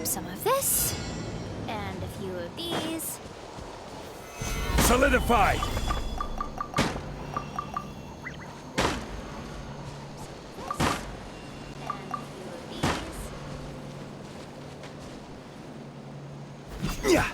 some of this, and a few of these. Solidify! Yeah.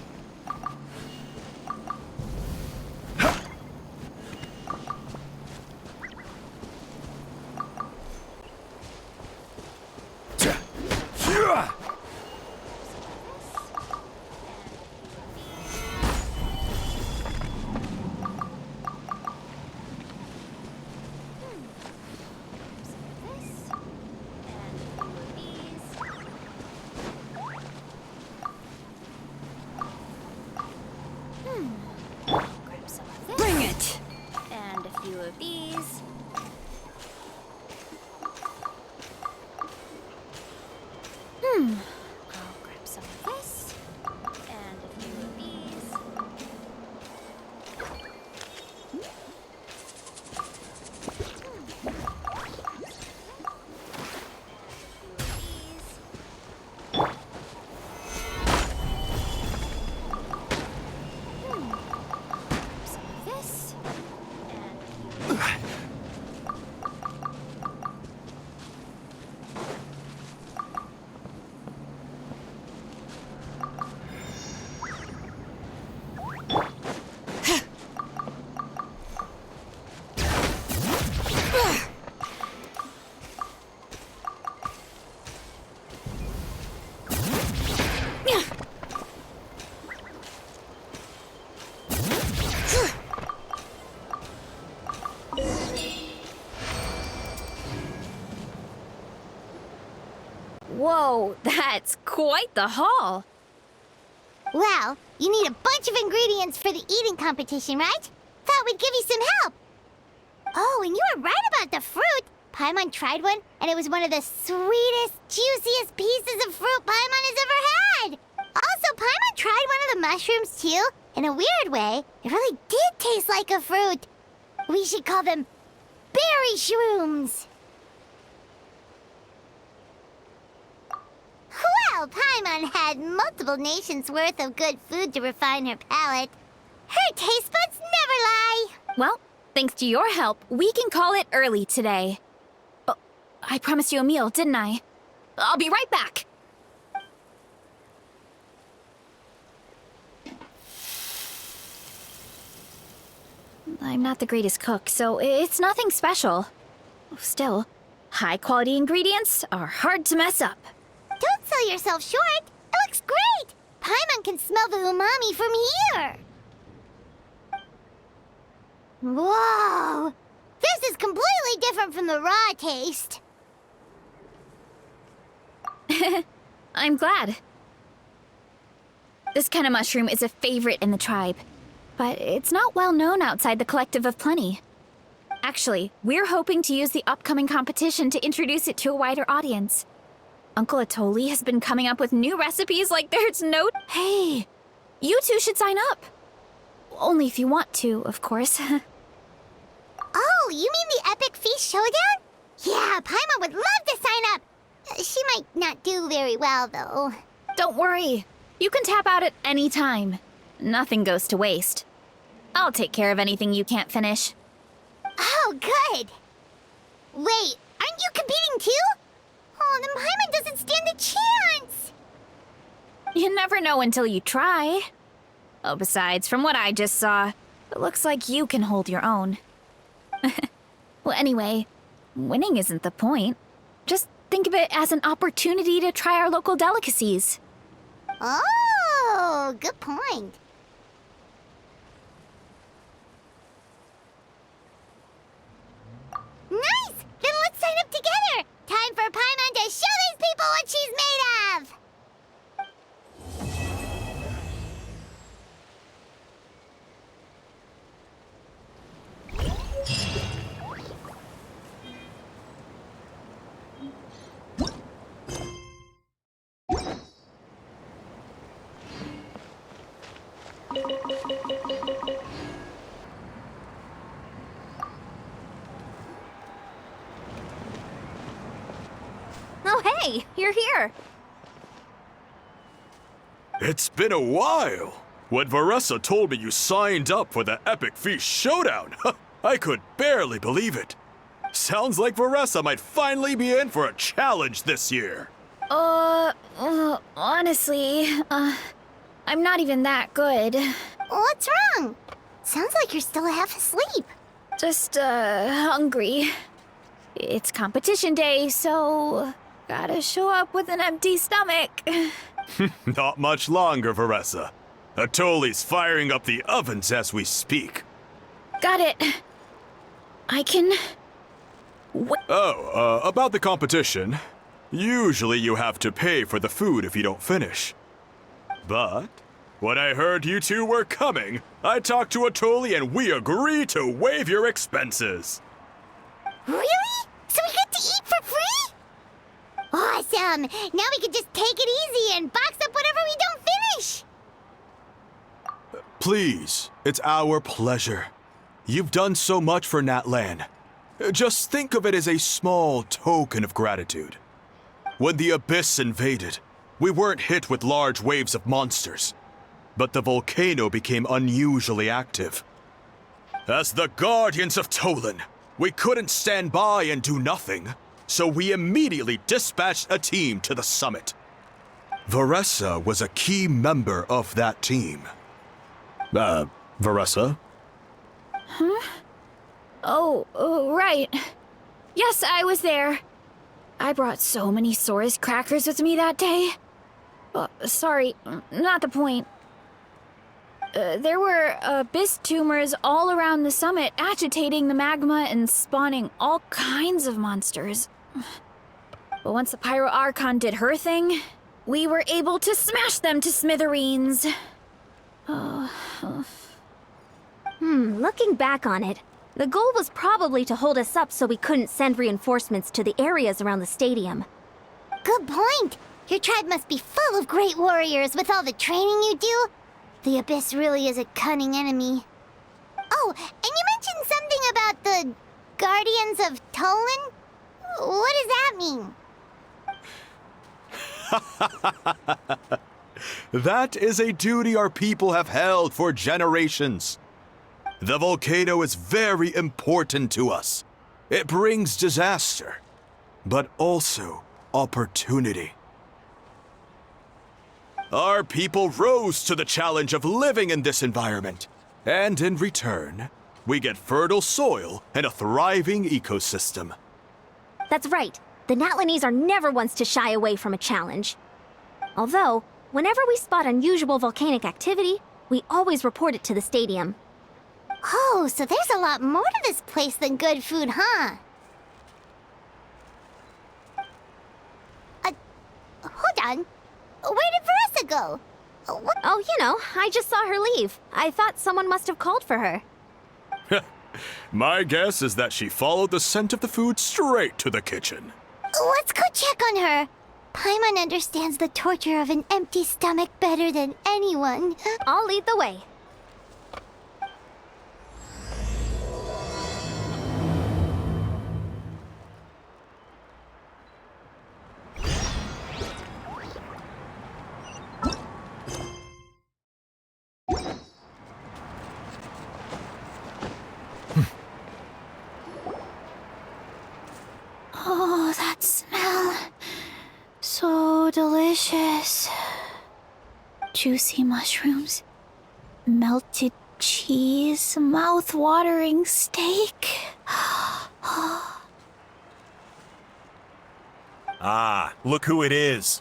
Bring it! And a few of these. I'll grab some of this, and a few of these. Some of this, and a few of these. Whoa, that's quite the haul. Well, you need a bunch of ingredients for the eating competition, right? Thought we'd give you some help. Oh, and you were right about the fruit. Paimon tried one, and it was one of the sweetest, juiciest pieces of fruit Paimon has ever had. Also, Paimon tried one of the mushrooms, too. In a weird way, it really did taste like a fruit. We should call them berry shrooms. Well, Paimon had multiple nations' worth of good food to refine her palate. Her taste buds never lie. Well, thanks to your help, we can call it early today. Oh, I promised you a meal, didn't I? I'll be right back. I'm not the greatest cook, so it's nothing special. Still, high-quality ingredients are hard to mess up. Don't sell yourself short. It looks great. Paimon can smell the umami from here. Whoa! This is completely different from the raw taste. I'm glad. This kind of mushroom is a favorite in the tribe, but it's not well known outside the Collective of Plenty. Actually, we're hoping to use the upcoming competition to introduce it to a wider audience. Uncle Atoli has been coming up with new recipes like there's no... Hey, you two should sign up. Only if you want to, of course. Oh, you mean the Epic Feast Showdown? Yeah, Paimon would love to sign up. She might not do very well, though. Don't worry. You can tap out at any time. Nothing goes to waste. I'll take care of anything you can't finish. Oh, good. Wait, aren't you competing too? Oh, then Paimon doesn't stand a chance. You never know until you try. Oh, besides, from what I just saw, it looks like you can hold your own. Well, anyway, winning isn't the point. Just think of it as an opportunity to try our local delicacies. Oh, good point. Nice! Then let's sign up together! Time for Paimon to show these people what she's made of! Oh, hey, you're here. It's been a while. When Varessa told me you signed up for the Epic Feast Showdown, I could barely believe it. Sounds like Varessa might finally be in for a challenge this year. Honestly, I'm not even that good. What's wrong? Sounds like you're still half asleep. Just, hungry. It's competition day, so gotta show up with an empty stomach. Not much longer, Varessa. Atoli's firing up the ovens as we speak. Got it. I can... About the competition. Usually you have to pay for the food if you don't finish. But when I heard you two were coming, I talked to Atoli and we agreed to waive your expenses. Really? So we get to eat for free? Awesome! Now we can just take it easy and box up whatever we don't finish! Please, it's our pleasure. You've done so much for Natlan. Just think of it as a small token of gratitude. When the Abyss invaded, we weren't hit with large waves of monsters, but the volcano became unusually active. As the Guardians of Tolan, we couldn't stand by and do nothing, so we immediately dispatched a team to the summit. Varessa was a key member of that team. Varessa? Huh? Oh, right. Yes, I was there. I brought so many Saurus crackers with me that day. Sorry, not the point. There were abyss tumors all around the summit, agitating the magma and spawning all kinds of monsters. But once the Pyro Archon did her thing, we were able to smash them to smithereens. Looking back on it, the goal was probably to hold us up so we couldn't send reinforcements to the areas around the stadium. Good point! Your tribe must be full of great warriors with all the training you do. The Abyss really is a cunning enemy. Oh, and you mentioned something about the Guardians of Tolan? What does that mean? That is a duty our people have held for generations. The volcano is very important to us. It brings disaster, but also opportunity. Our people rose to the challenge of living in this environment, and in return, we get fertile soil and a thriving ecosystem. That's right. The Natlanese are never ones to shy away from a challenge. Although, whenever we spot unusual volcanic activity, we always report it to the stadium. Oh, so there's a lot more to this place than good food, huh? Hold on. Where did Varessa go? What? Oh, I just saw her leave. I thought someone must have called for her. My guess is that she followed the scent of the food straight to the kitchen. Let's go check on her. Paimon understands the torture of an empty stomach better than anyone. I'll lead the way. Oh, that smell. So delicious. Juicy mushrooms, melted cheese, mouth-watering steak. Ah, look who it is.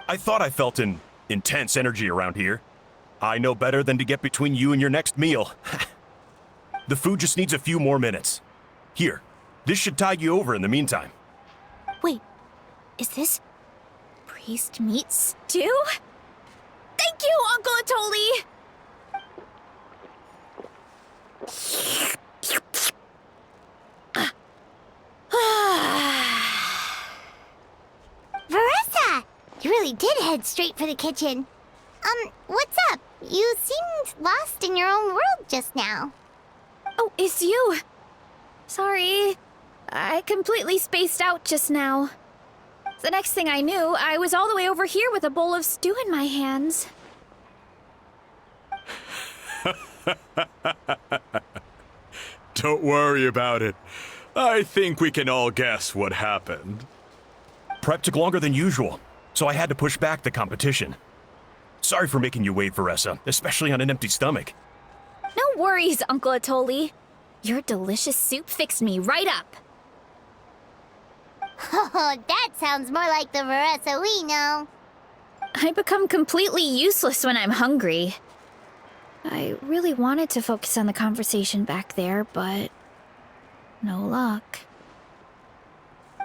I thought I felt an intense energy around here. I know better than to get between you and your next meal. The food just needs a few more minutes. Here, this should tide you over in the meantime. Wait, is this priest meat stew? Thank you, Uncle Atoli! Varessa! You really did head straight for the kitchen. What's up? You seemed lost in your own world just now. Oh, it's you. Sorry, I completely spaced out just now. The next thing I knew, I was all the way over here with a bowl of stew in my hands. Don't worry about it. I think we can all guess what happened. Prep took longer than usual, so I had to push back the competition. Sorry for making you wait, Veressa, especially on an empty stomach. No worries, Uncle Atoli. Your delicious soup fixed me right up. Oh, that sounds more like the Veressa we know. I become completely useless when I'm hungry. I really wanted to focus on the conversation back there, but no luck.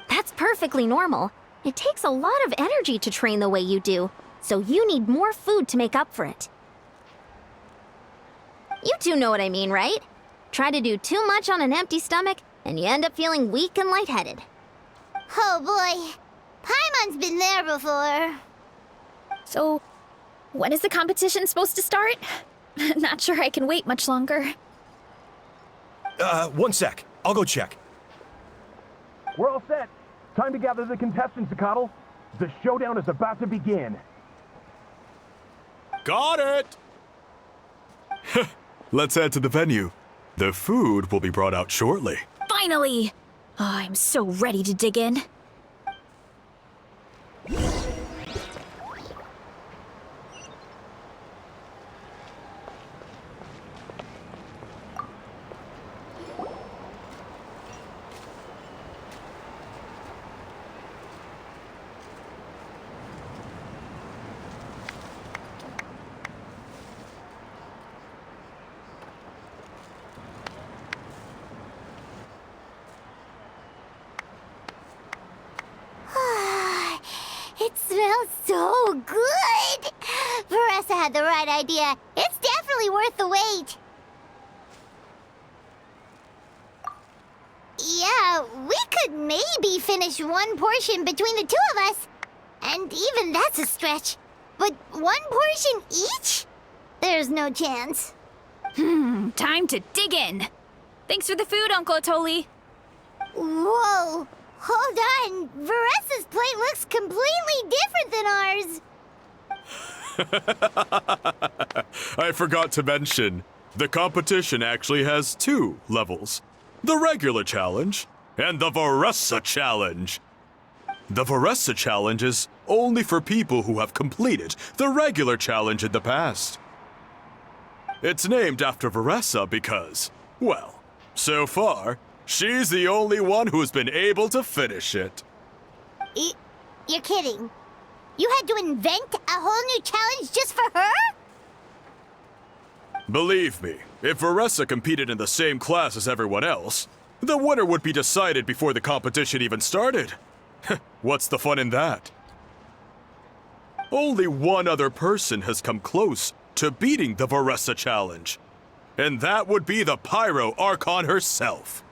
That's perfectly normal. It takes a lot of energy to train the way you do, so you need more food to make up for it. You two know what I mean, right? Try to do too much on an empty stomach, and you end up feeling weak and lightheaded. Oh boy, Paimon's been there before. So, when is the competition supposed to start? Not sure I can wait much longer. 1 sec. I'll go check. We're all set. Time to gather the contestants, Zacatl. The showdown is about to begin. Got it! Let's head to the venue. The food will be brought out shortly. Finally! Oh, I'm so ready to dig in. It smells so good! Veressa had the right idea. It's definitely worth the wait. Yeah, we could maybe finish one portion between the two of us. And even that's a stretch. But one portion each? There's no chance. Time to dig in. Thanks for the food, Uncle Atoli. Whoa! Hold on! Veressa's plate looks completely different than ours! I forgot to mention, the competition actually has 2 levels. The regular challenge and the Veressa challenge. The Veressa challenge is only for people who have completed the regular challenge in the past. It's named after Veressa because, well, so far, she's the only one who's been able to finish it. You're kidding. You had to invent a whole new challenge just for her? Believe me, if Veressa competed in the same class as everyone else, the winner would be decided before the competition even started. What's the fun in that? Only one other person has come close to beating the Veressa challenge, and that would be the Pyro Archon herself.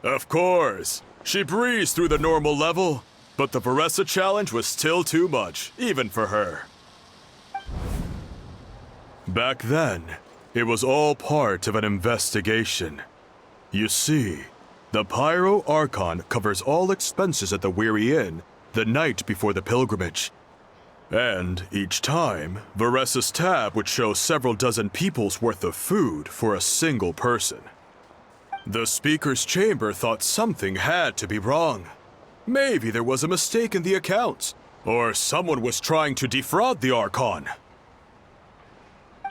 Of course, she breezed through the normal level, but the Veressa challenge was still too much, even for her. Back then, it was all part of an investigation. You see, the Pyro Archon covers all expenses at the Weary Inn the night before the pilgrimage. And each time, Veressa's tab would show several dozen people's worth of food for a single person. The speaker's chamber thought something had to be wrong. Maybe there was a mistake in the accounts, or someone was trying to defraud the Archon.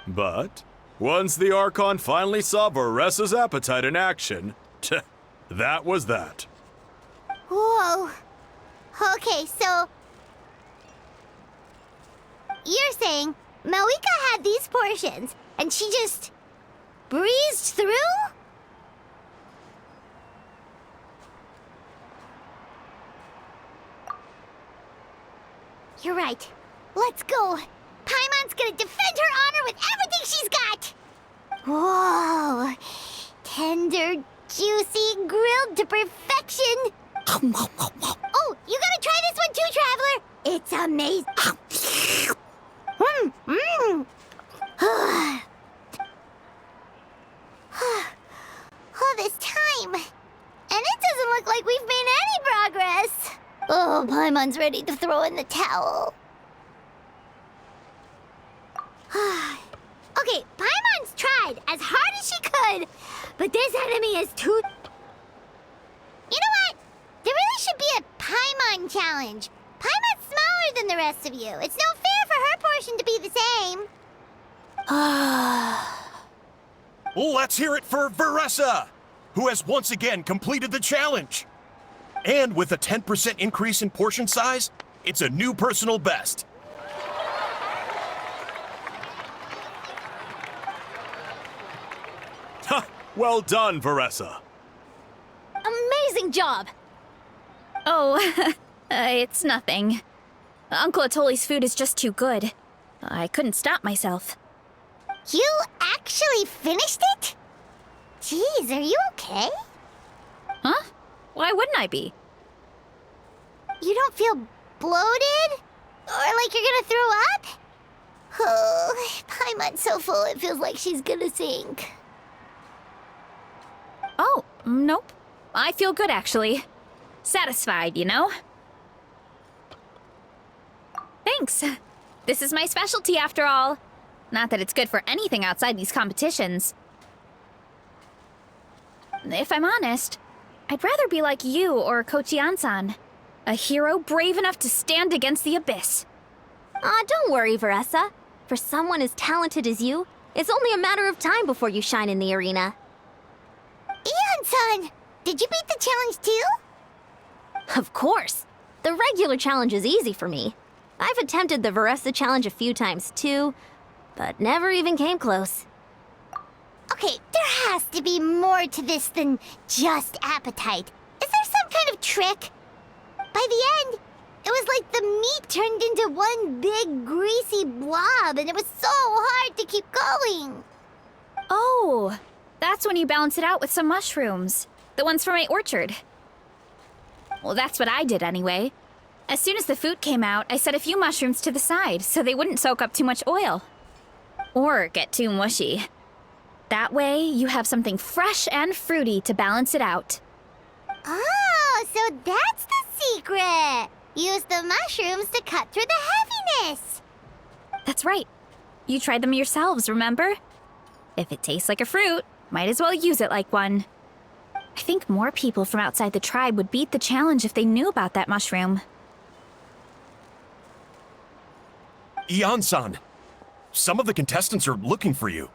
But once the Archon finally saw Veressa's appetite in action, that was that. Whoa. Okay, so... You're saying Malika had these portions, and she just... breezed through? You're right. Let's go. Paimon's gonna defend her honor with everything she's got! Whoa. Tender, juicy, grilled to perfection. Oh, you gotta try this one too, Traveler. It's amazing. All this time. And it doesn't look like we've made any Paimon's ready to throw in the towel. Okay, Paimon's tried as hard as she could, but this enemy is too... You know what? There really should be a Paimon challenge. Paimon's smaller than the rest of you. It's no fair for her portion to be the same. Let's hear it for Veressa, who has once again completed the challenge. And with a 10% increase in portion size, it's a new personal best. Ha! Well done, Veressa. Amazing job! Oh, it's nothing. Uncle Atoli's food is just too good. I couldn't stop myself. You actually finished it? Jeez, are you okay? Huh? Why wouldn't I be? You don't feel bloated? Or like you're gonna throw up? Oh, Paimon's so full it feels like she's gonna sink. Oh, nope. I feel good, actually. Satisfied, you know? Thanks. This is my specialty, after all. Not that it's good for anything outside these competitions. If I'm honest, I'd rather be like you or Kochi-an-san. A hero brave enough to stand against the abyss. Don't worry, Veressa. For someone as talented as you, it's only a matter of time before you shine in the arena. Ian-san, did you beat the challenge too? Of course. The regular challenge is easy for me. I've attempted the Veressa challenge a few times too, but never even came close. Okay, there has to be more to this than just appetite. Is there some kind of trick? By the end, it was like the meat turned into one big greasy blob, and it was so hard to keep going. Oh, that's when you balance it out with some mushrooms. The ones from my orchard. Well, that's what I did anyway. As soon as the food came out, I set a few mushrooms to the side so they wouldn't soak up too much oil. Or get too mushy. That way, you have something fresh and fruity to balance it out. Oh, so that's the secret. Use the mushrooms to cut through the heaviness. That's right. You tried them yourselves, remember? If it tastes like a fruit, might as well use it like one. I think more people from outside the tribe would beat the challenge if they knew about that mushroom. Ian-san, some of the contestants are looking for you.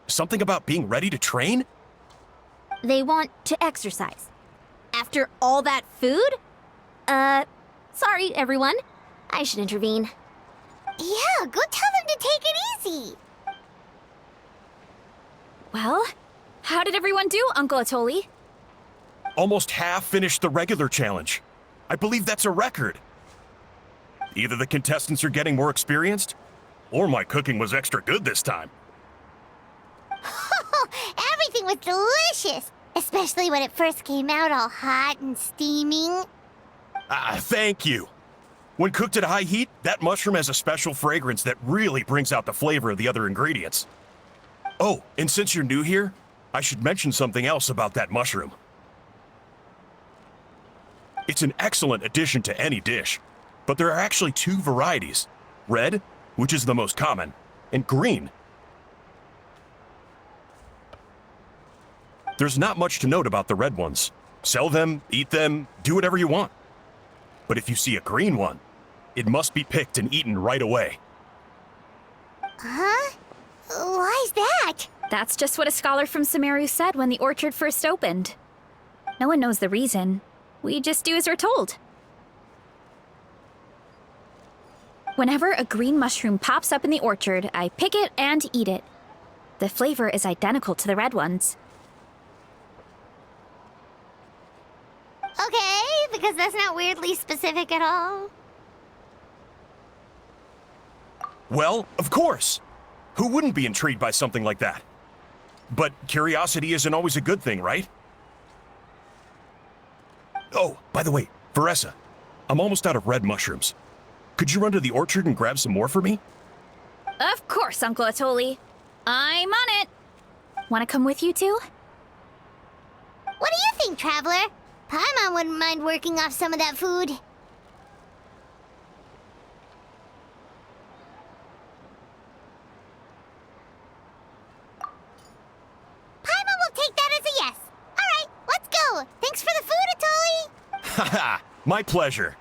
Something about being ready to train? They want to exercise. After all that food? Sorry, everyone. I should intervene. Yeah, go tell them to take it easy. Well, how did everyone do, Uncle Atoli? Almost half finished the regular challenge. I believe that's a record. Either the contestants are getting more experienced, or my cooking was extra good this time. Everything was delicious, especially when it first came out all hot and steaming. Thank you. When cooked at high heat, that mushroom has a special fragrance that really brings out the flavor of the other ingredients. Oh, and since you're new here, I should mention something else about that mushroom. It's an excellent addition to any dish, but there are actually two varieties. Red, which is the most common, and green. There's not much to note about the red ones. Sell them, eat them, do whatever you want. But if you see a green one, it must be picked and eaten right away. Huh? Why's that? That's just what a scholar from Sumeru said when the orchard first opened. No one knows the reason. We just do as we're told. Whenever a green mushroom pops up in the orchard, I pick it and eat it. The flavor is identical to the red ones. Okay, because that's not weirdly specific at all. Well, of course. Who wouldn't be intrigued by something like that? But curiosity isn't always a good thing, right? Oh, by the way, Veressa, I'm almost out of red mushrooms. Could you run to the orchard and grab some more for me? Of course, Uncle Atoli. I'm on it. Want to come with you two? What do you think, Traveler? Paimon wouldn't mind working off some of that food. Thanks for the food, Atoli! Haha, my pleasure.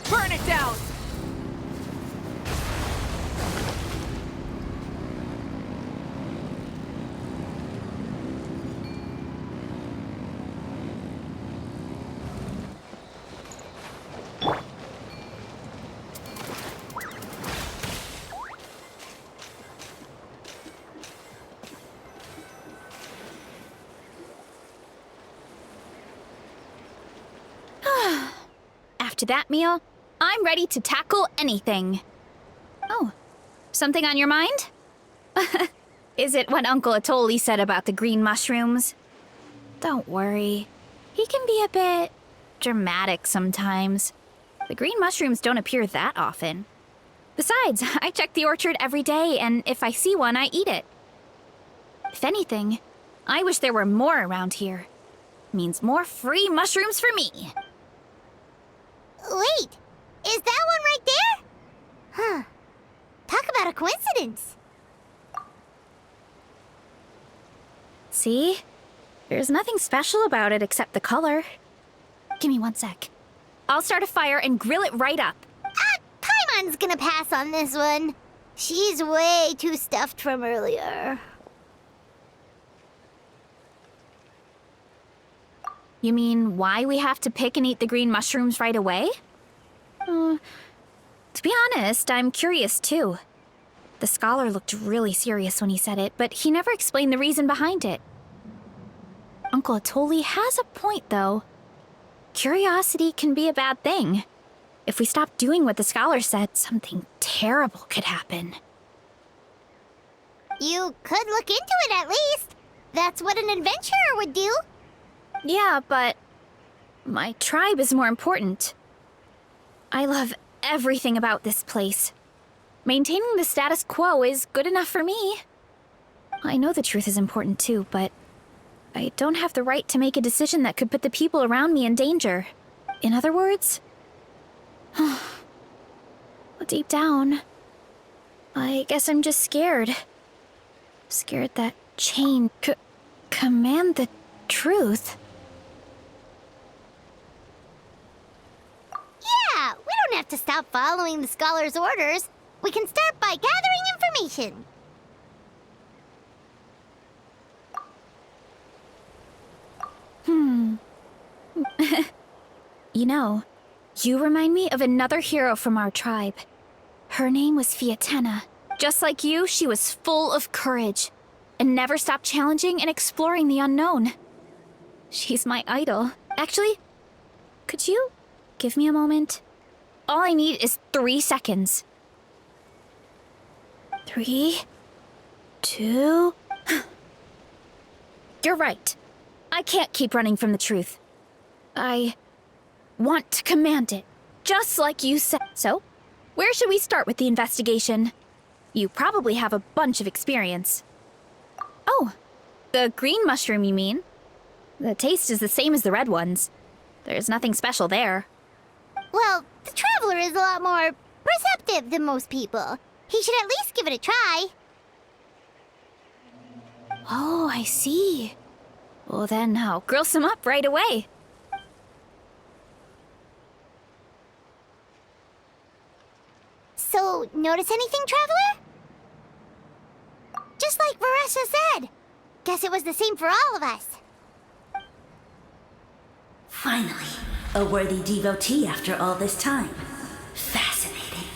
Burn it down! After that meal, I'm ready to tackle anything. Oh, something on your mind? Is it what Uncle Atoli said about the green mushrooms? Don't worry. He can be a bit dramatic sometimes. The green mushrooms don't appear that often. Besides, I check the orchard every day, and if I see one, I eat it. If anything, I wish there were more around here. Means more free mushrooms for me. Wait, is that one right there? Huh. Talk about a coincidence. See? There's nothing special about it except the color. Give me 1 sec. I'll start a fire and grill it right up. Paimon's gonna pass on this one. She's way too stuffed from earlier. You mean why we have to pick and eat the green mushrooms right away? To be honest, I'm curious too. The scholar looked really serious when he said it, but he never explained the reason behind it. Uncle Atoli has a point, though. Curiosity can be a bad thing. If we stop doing what the scholar said, something terrible could happen. You could look into it at least. That's what an adventurer would do. Yeah, but my tribe is more important. I love everything about this place. Maintaining the status quo is good enough for me. I know the truth is important too, but I don't have the right to make a decision that could put the people around me in danger. In other words, deep down, I guess I'm just scared. Scared that chain could command the truth. Yeah, we don't have to stop following the scholar's orders. We can start by gathering information. You know, you remind me of another hero from our tribe. Her name was Fiatena. Just like you, she was full of courage and never stopped challenging and exploring the unknown. She's my idol. Actually, could you give me a moment? All I need is 3 seconds. 3, 2... You're right. I can't keep running from the truth. I want to command it, just like you said. So, where should we start with the investigation? You probably have a bunch of experience. Oh, the green mushroom, you mean? The taste is the same as the red ones. There's nothing special there. Well, the traveler is a lot more perceptive than most people. He should at least give it a try. Oh, I see. Well, then I'll grill some up right away. So, notice anything, traveler? Just like Varesha said. Guess it was the same for all of us. Finally, a worthy devotee after all this time. Fascinating.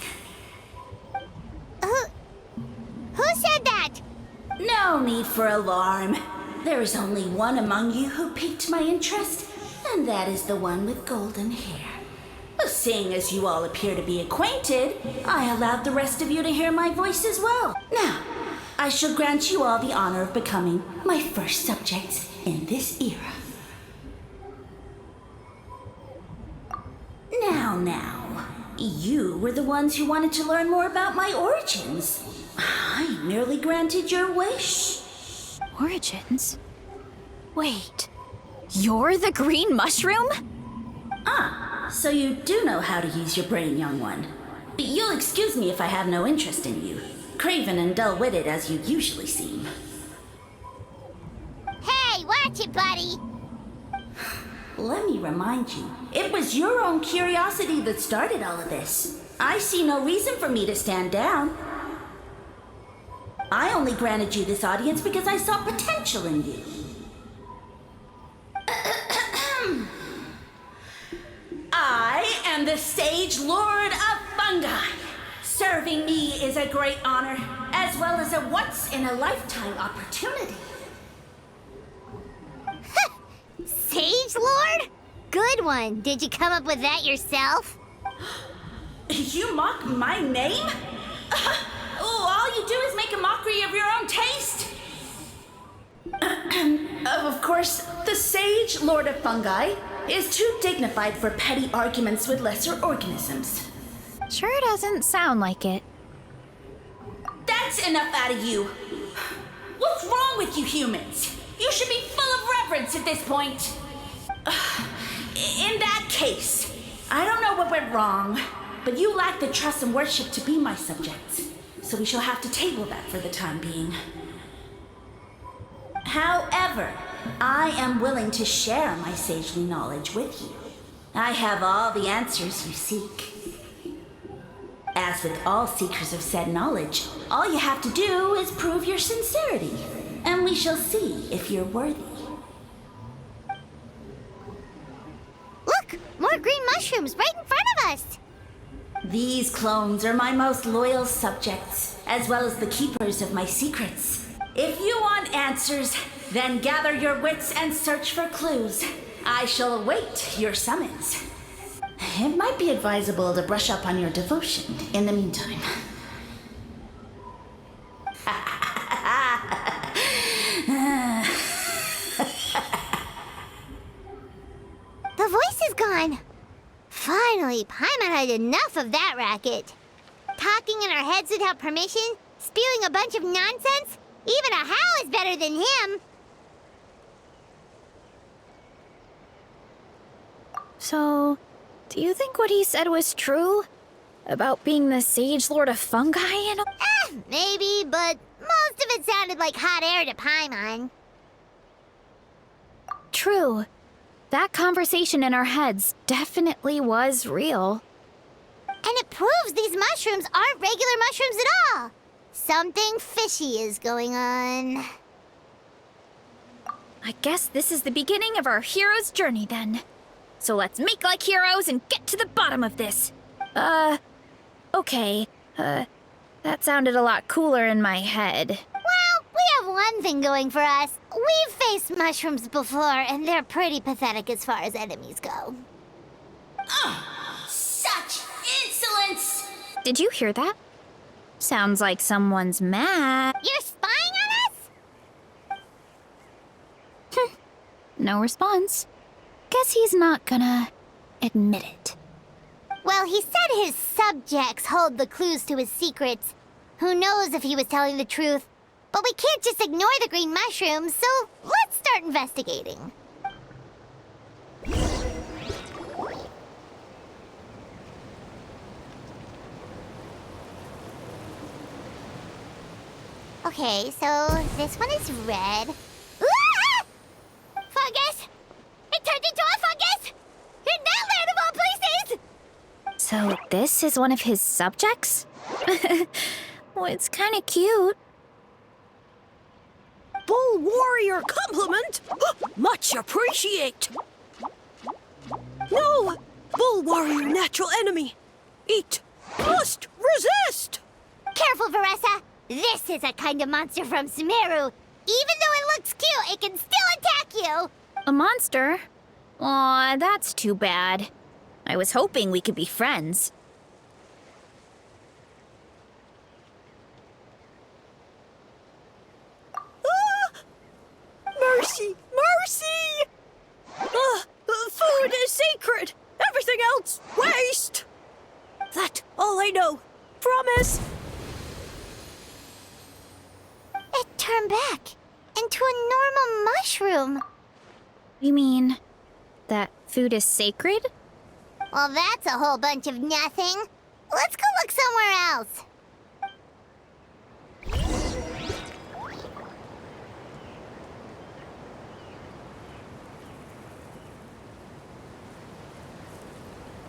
Who said that? No need for alarm. There is only one among you who piqued my interest, and that is the one with golden hair. Seeing as you all appear to be acquainted, I allowed the rest of you to hear my voice as well. Now, I shall grant you all the honor of becoming my first subjects in this era. Now, you were the ones who wanted to learn more about my origins. I merely granted your wish. Origins? Wait, you're the green mushroom? So you do know how to use your brain, young one. But you'll excuse me if I have no interest in you, craven and dull-witted as you usually seem. Hey, watch it, buddy! Let me remind you, it was your own curiosity that started all of this. I see no reason for me to stand down. I only granted you this audience because I saw potential in you. I am the Sage Lord of Fungi. Serving me is a great honor, as well as a once-in-a-lifetime opportunity. Sage Lord? Good one. Did you come up with that yourself? You mock my name? All you do is make a mockery of your own taste. Of course, the Sage Lord of Fungi is too dignified for petty arguments with lesser organisms. Sure doesn't sound like it. That's enough out of you. What's wrong with you humans? You should be full of reverence at this point. In that case, I don't know what went wrong, but you lack the trust and worship to be my subjects. So we shall have to table that for the time being. However, I am willing to share my sagely knowledge with you. I have all the answers you seek. As with all seekers of said knowledge, all you have to do is prove your sincerity, and we shall see if you're worthy. Look! More green mushrooms right in front of us! These clones are my most loyal subjects, as well as the keepers of my secrets. If you want answers, then gather your wits and search for clues. I shall await your summons. It might be advisable to brush up on your devotion in the meantime. The voice is gone. Finally, Paimon had enough of that racket. Talking in our heads without permission, spewing a bunch of nonsense. Even a Howl is better than him. So, do you think what he said was true? About being the Sage Lord of Fungi and all? Maybe, but most of it sounded like hot air to Paimon. True. That conversation in our heads definitely was real. And it proves these mushrooms aren't regular mushrooms at all. Something fishy is going on. I guess this is the beginning of our hero's journey then. So let's make like heroes and get to the bottom of this. Okay. That sounded a lot cooler in my head. Well, we have one thing going for us. We've faced mushrooms before, and they're pretty pathetic as far as enemies go. Such insolence! Did you hear that? Sounds like someone's mad. You're spying on us? No response. Guess he's not gonna admit it. Well, he said his subjects hold the clues to his secrets. Who knows if he was telling the truth? But we can't just ignore the green mushrooms, so let's start investigating. Okay, so this one is red. Ah! Fungus! It turned into a fungus! In that land of all places! So this is one of his subjects? Well, it's kind of cute. Bull warrior compliment! Much appreciate! No! Bull warrior natural enemy! Eat! Must resist! Careful, Veressa! This is a kind of monster from Sumeru. Even though it looks cute, it can still attack you! A monster? Aw, that's too bad. I was hoping we could be friends. Mercy! Mercy! Food is sacred! Everything else, waste! That all I know. Promise! back into a normal mushroom. You mean that food is sacred? Well, that's a whole bunch of nothing. Let's go look somewhere else.